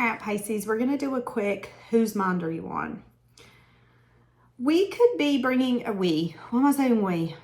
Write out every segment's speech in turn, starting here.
All right, Pisces, we're going to do a quick whose mind are you on? We could be bringing a we. What am I saying we?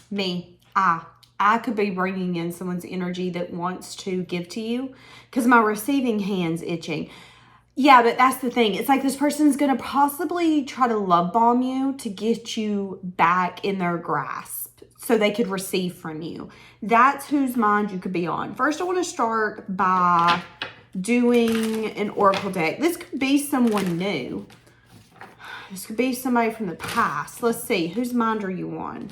Me. I could be bringing in someone's energy that wants to give to you because my receiving hand's itching. Yeah, but that's the thing. It's like this person's going to possibly try to love bomb you to get you back in their grasp so they could receive from you. That's whose mind you could be on. First, I want to start by doing an oracle deck. This could be someone new. This could be somebody from the past. Let's see. Whose mind are you on?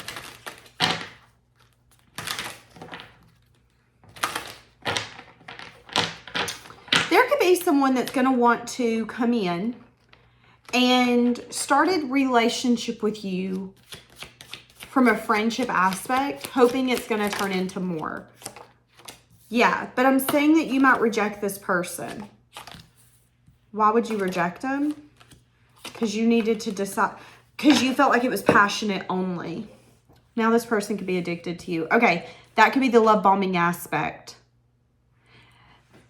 There could be someone that's going to want to come in and started relationship with you from a friendship aspect, hoping it's going to turn into more. Yeah, but I'm saying that you might reject this person. Why would you reject them? Because you needed to decide, because you felt like it was passionate only. Now this person could be addicted to you. Okay, that could be the love bombing aspect.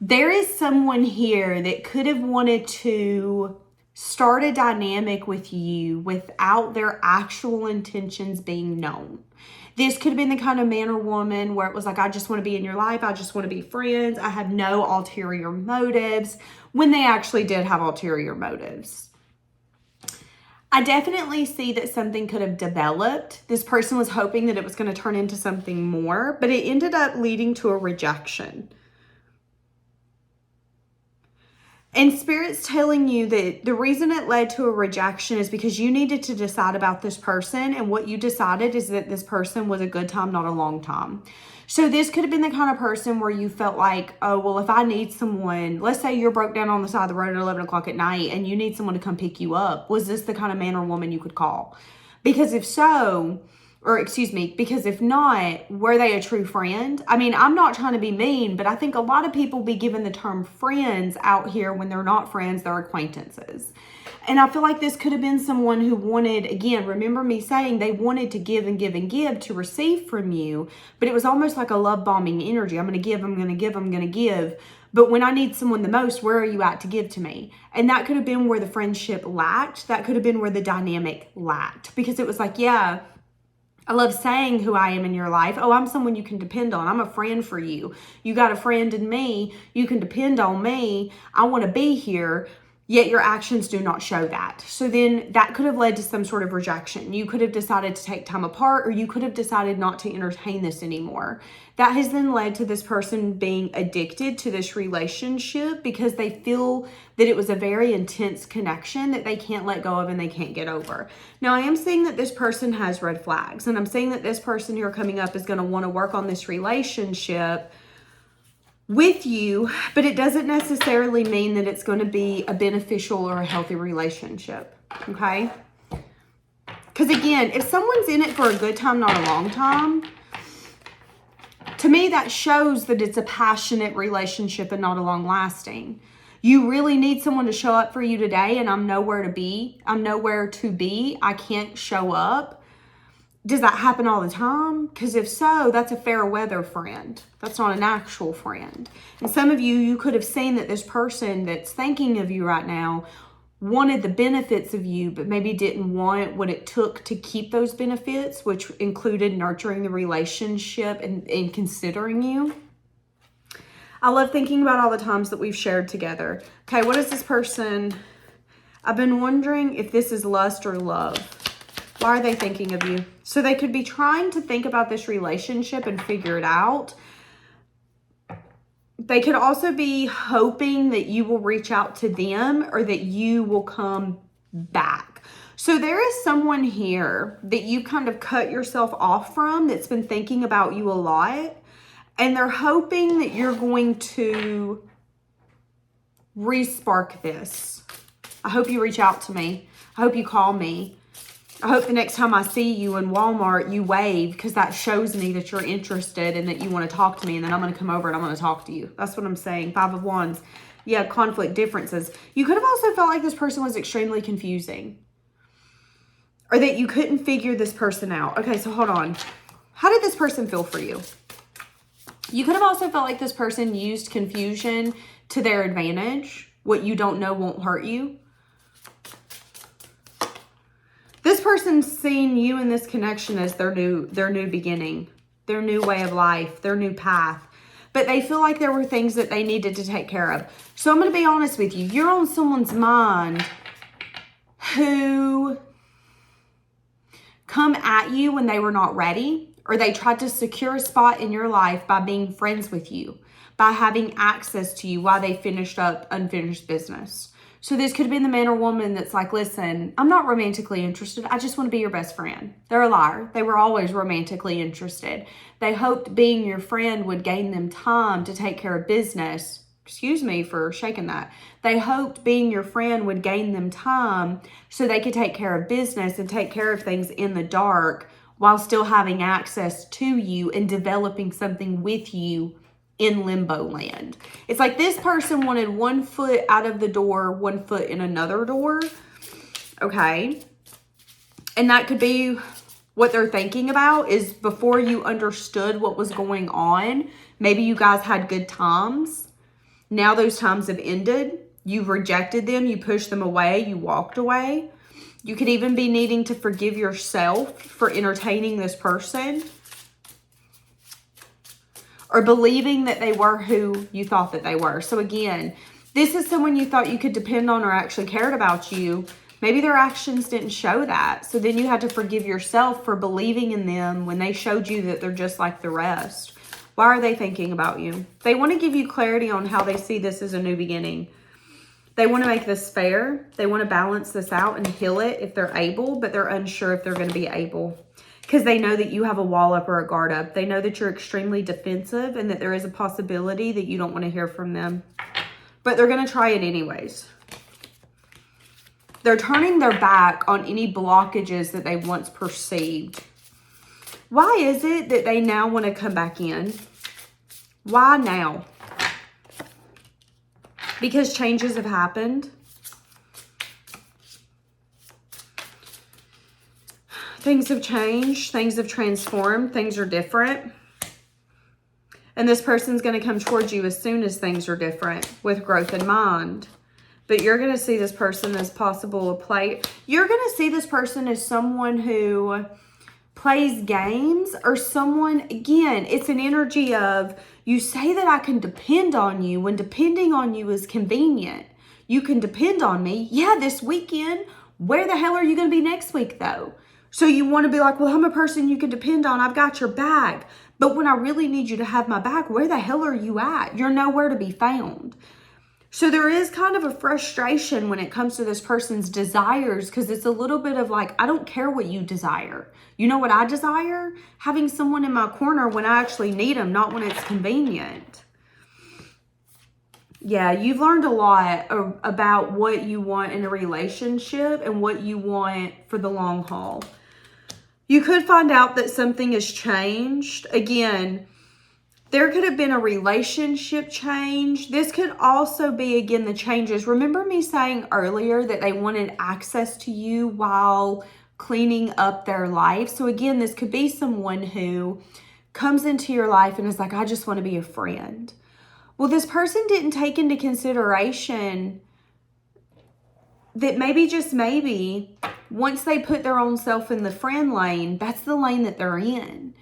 There is someone here that could have wanted to start a dynamic with you without their actual intentions being known. This could have been the kind of man or woman where it was like, I just want to be in your life. I just want to be friends. I have no ulterior motives, when they actually did have ulterior motives. I definitely see that something could have developed. This person was hoping that it was going to turn into something more, but it ended up leading to a rejection. And Spirit's telling you that the reason it led to a rejection is because you needed to decide about this person. And what you decided is that this person was a good time, not a long time. So this could have been the kind of person where you felt like, oh, well, if I need someone, let's say you're broke down on the side of the road at 11 o'clock at night and you need someone to come pick you up. Was this the kind of man or woman you could call? Because if so, or excuse me, because if not, were they a true friend? I mean, I'm not trying to be mean, but I think a lot of people be given the term friends out here when they're not friends, they're acquaintances. And I feel like this could have been someone who wanted, again, remember me saying they wanted to give and give and give to receive from you, but it was almost like a love bombing energy. I'm going to give, I'm going to give, I'm going to give. But when I need someone the most, where are you at to give to me? And that could have been where the friendship lacked. That could have been where the dynamic lacked, because it was like, yeah, I love saying who I am in your life. Oh, I'm someone you can depend on. I'm a friend for you. You got a friend in me. You can depend on me. I want to be here. Yet your actions do not show that. So then that could have led to some sort of rejection. You could have decided to take time apart, or you could have decided not to entertain this anymore. That has then led to this person being addicted to this relationship because they feel that it was a very intense connection that they can't let go of and they can't get over. Now, I am saying that this person has red flags, and I'm saying that this person here coming up is going to want to work on this relationship with you, but it doesn't necessarily mean that it's going to be a beneficial or a healthy relationship, okay? Because again, if someone's in it for a good time, not a long time, to me that shows that it's a passionate relationship and not a long lasting. You really need someone to show up for you today, and I'm nowhere to be. I can't show up. Does that happen all the time? Because if so, that's a fair weather friend. That's not an actual friend. And some of you, you could have seen that this person that's thinking of you right now wanted the benefits of you, but maybe didn't want what it took to keep those benefits, which included nurturing the relationship and considering you. I love thinking about all the times that we've shared together. Okay, what is this person? I've been wondering if this is lust or love. Why are they thinking of you? So they could be trying to think about this relationship and figure it out. They could also be hoping that you will reach out to them or that you will come back. So there is someone here that you kind of cut yourself off from that's been thinking about you a lot. And they're hoping that you're going to re-spark this. I hope you reach out to me. I hope you call me. I hope the next time I see you in Walmart, you wave, because that shows me that you're interested and that you want to talk to me. And then I'm going to come over and I'm going to talk to you. That's what I'm saying. 5 of Wands. Yeah, conflict, differences. You could have also felt like this person was extremely confusing. Or that you couldn't figure this person out. Okay, so hold on. How did this person feel for you? You could have also felt like this person used confusion to their advantage. What you don't know won't hurt you. This person's seeing you in this connection as their new beginning, their new way of life, their new path. But they feel like there were things that they needed to take care of. So I'm going to be honest with you. You're on someone's mind who come at you when they were not ready, or they tried to secure a spot in your life by being friends with you, by having access to you while they finished up unfinished business. So this could have been the man or woman that's like, listen, I'm not romantically interested. I just want to be your best friend. They're a liar. They were always romantically interested. They hoped being your friend would gain them time to take care of business. Excuse me for shaking that. They hoped being your friend would gain them time so they could take care of business and take care of things in the dark while still having access to you and developing something with you in limbo land. It's like this person wanted 1 foot out of the door, 1 foot in another door. Okay. And that could be what they're thinking about is before you understood what was going on. Maybe you guys had good times. Now those times have ended. You've rejected them. You pushed them away. You walked away. You could even be needing to forgive yourself for entertaining this person, or believing that they were who you thought that they were. So again, this is someone you thought you could depend on or actually cared about you. Maybe their actions didn't show that. So then you had to forgive yourself for believing in them when they showed you that they're just like the rest. Why are they thinking about you? They want to give you clarity on how they see this as a new beginning. They want to make this fair. They want to balance this out and heal it if they're able, but they're unsure if they're going to be able. Because they know that you have a wall up or a guard up. They know that you're extremely defensive and that there is a possibility that you don't want to hear from them. But they're going to try it anyways. They're turning their back on any blockages that they once perceived. Why is it that they now want to come back in? Why now? Because changes have happened. Things have changed. Things have transformed. Things are different. And this person's going to come towards you as soon as things are different with growth in mind. But you're going to see this person as possible You're going to see this person as someone who plays games, or someone, again, it's an energy of, you say that I can depend on you when depending on you is convenient. You can depend on me. Yeah, this weekend. Where the hell are you going to be next week though? So you want to be like, well, I'm a person you can depend on. I've got your back. But when I really need you to have my back, where the hell are you at? You're nowhere to be found. So there is kind of a frustration when it comes to this person's desires, because it's a little bit of like, I don't care what you desire. You know what I desire? Having someone in my corner when I actually need them, not when it's convenient. Yeah, you've learned a lot about what you want in a relationship and what you want for the long haul. You could find out that something has changed. Again, there could have been a relationship change. This could also be, again, the changes. Remember me saying earlier that they wanted access to you while cleaning up their life? So again, this could be someone who comes into your life and is like, I just want to be a friend. Well, this person didn't take into consideration that maybe, just maybe, once they put their own self in the friend lane, that's the lane that they're in.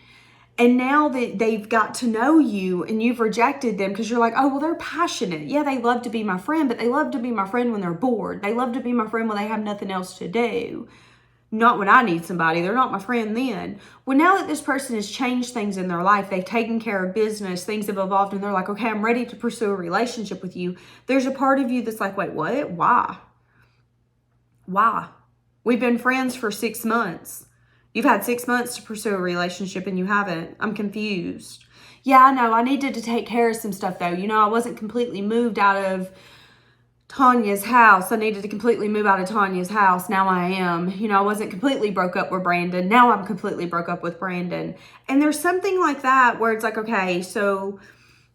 And now that they've got to know you and you've rejected them because you're like, oh, well, they're passionate. Yeah, they love to be my friend, but they love to be my friend when they're bored. They love to be my friend when they have nothing else to do. Not when I need somebody. They're not my friend then. Well, now that this person has changed things in their life, they've taken care of business, things have evolved, and they're like, okay, I'm ready to pursue a relationship with you. There's a part of you that's like, wait, what? Why? Why? We've been friends for 6 months. You've had 6 months to pursue a relationship and you haven't. I'm confused. Yeah, I know. I needed to take care of some stuff though. You know, I wasn't completely moved out of Tanya's house. I needed to completely move out of Tanya's house. Now I am. You know, I wasn't completely broke up with Brandon. Now I'm completely broke up with Brandon. And there's something like that where it's like, okay, so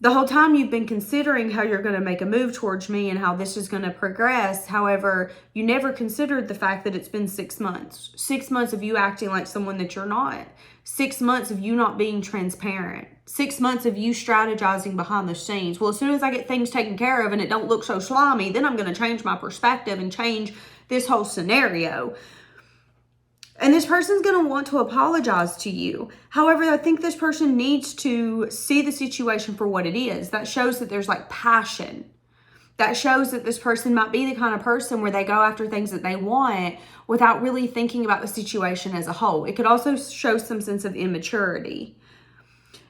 The whole time you've been considering how you're going to make a move towards me and how this is going to progress. However, you never considered the fact that it's been 6 months. 6 months of you acting like someone that you're not. 6 months of you not being transparent. 6 months of you strategizing behind the scenes. Well, as soon as I get things taken care of and it don't look so slimy, then I'm going to change my perspective and change this whole scenario. And this person's going to want to apologize to you. However, I think this person needs to see the situation for what it is. That shows that there's like passion. That shows that this person might be the kind of person where they go after things that they want without really thinking about the situation as a whole. It could also show some sense of immaturity.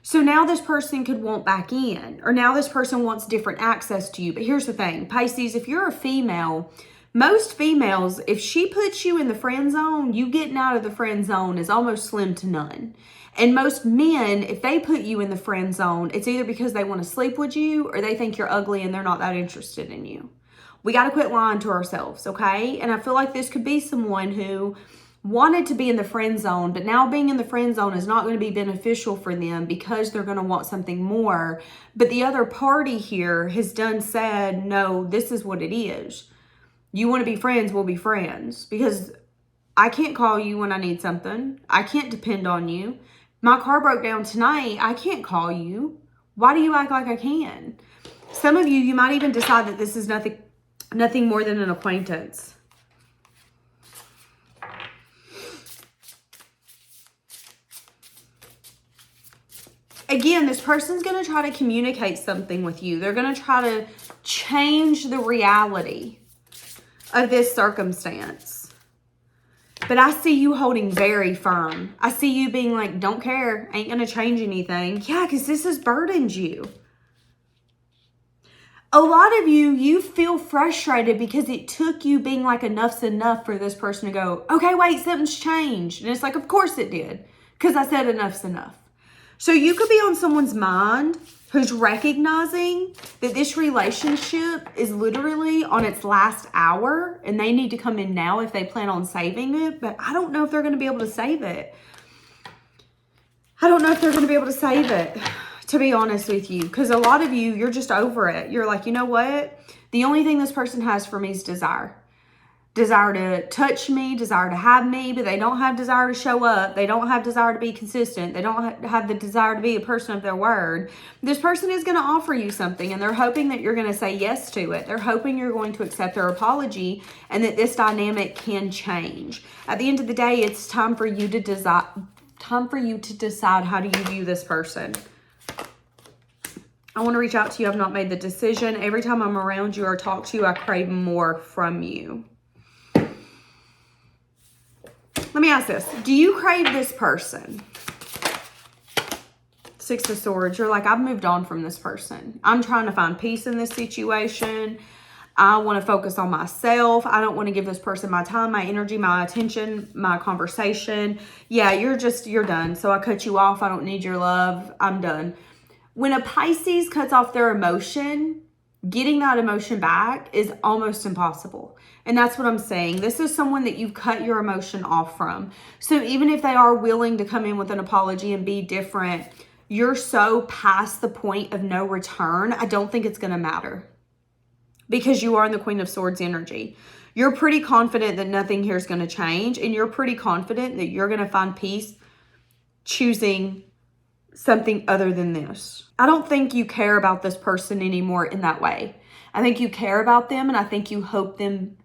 So now this person could want back in, or now this person wants different access to you. But here's the thing, Pisces, if you're a female, most females, if she puts you in the friend zone, you getting out of the friend zone is almost slim to none. And most men, if they put you in the friend zone, it's either because they want to sleep with you or they think you're ugly and they're not that interested in you. We got to quit lying to ourselves, okay? And I feel like this could be someone who wanted to be in the friend zone, but now being in the friend zone is not going to be beneficial for them because they're going to want something more. But the other party here has said, no, this is what it is. You want to be friends, we'll be friends. Because I can't call you when I need something. I can't depend on you. My car broke down tonight. I can't call you. Why do you act like I can? Some of you, you might even decide that this is nothing more than an acquaintance. Again, this person's going to try to communicate something with you. They're going to try to change the reality of this circumstance. But I see you holding very firm. I see you being like, don't care, ain't going to change anything. Yeah, because this has burdened you. A lot of you, you feel frustrated because it took you being like enough's enough for this person to go, okay, wait, something's changed. And it's like, of course it did, because I said enough's enough. So you could be on someone's mind who's recognizing that this relationship is literally on its last hour and they need to come in now if they plan on saving it. But I don't know if they're going to be able to save it. I don't know if they're going to be able to save it, to be honest with you. Because a lot of you, you're just over it. You're like, you know what? The only thing this person has for me is desire. Desire to touch me, desire to have me, but they don't have desire to show up. They don't have desire to be consistent. They don't have the desire to be a person of their word. This person is going to offer you something and they're hoping that you're going to say yes to it. They're hoping you're going to accept their apology and that this dynamic can change. At the end of the day, it's time for you to decide how do you view this person. I want to reach out to you. I've not made the decision. Every time I'm around you or talk to you, I crave more from you. Let me ask this. Do you crave this person? Six of Swords. You're like, I've moved on from this person. I'm trying to find peace in this situation. I want to focus on myself. I don't want to give this person my time, my energy, my attention, my conversation. Yeah, you're done. So I cut you off. I don't need your love. I'm done. When a Pisces cuts off their emotion, getting that emotion back is almost impossible. And that's what I'm saying. This is someone that you've cut your emotion off from. So even if they are willing to come in with an apology and be different, you're so past the point of no return, I don't think it's going to matter. Because you are in the Queen of Swords energy. You're pretty confident that nothing here is going to change. And you're pretty confident that you're going to find peace choosing something other than this. I don't think you care about this person anymore in that way. I think you care about them and I think you hope them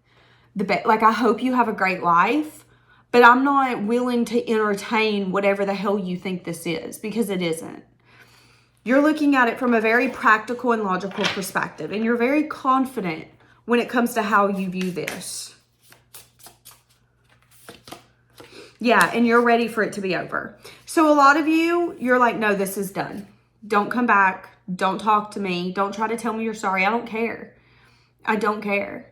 the best. Like, I hope you have a great life, but I'm not willing to entertain whatever the hell you think this is, because it isn't. You're looking at it from a very practical and logical perspective, and you're very confident when it comes to how you view this. Yeah, and you're ready for it to be over. So a lot of you, you're like, no, this is done. Don't come back. Don't talk to me. Don't try to tell me you're sorry. I don't care. I don't care.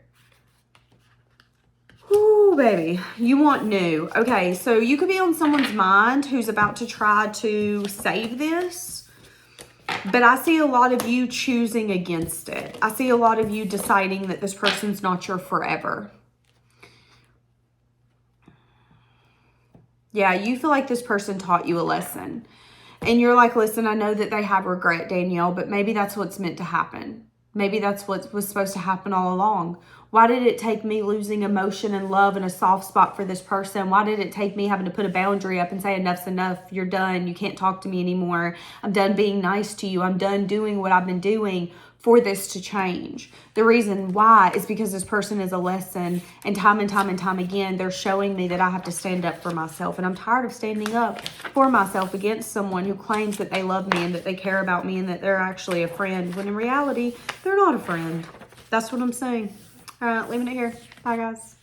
Ooh, baby, you want new. Okay, so you could be on someone's mind who's about to try to save this, but I see a lot of you choosing against it. I see a lot of you deciding that this person's not your forever. Yeah, you feel like this person taught you a lesson. And you're like, listen, I know that they have regret, Danielle, but maybe that's what's meant to happen. Maybe that's what was supposed to happen all along. Why did it take me losing emotion and love and a soft spot for this person? Why did it take me having to put a boundary up and say, enough's enough, you're done, you can't talk to me anymore, I'm done being nice to you, I'm done doing what I've been doing for this to change? The reason why is because this person is a lesson, and time again, they're showing me that I have to stand up for myself. And I'm tired of standing up for myself against someone who claims that they love me and that they care about me and that they're actually a friend, when in reality, they're not a friend. That's what I'm saying. All right, leaving it here. Bye, guys.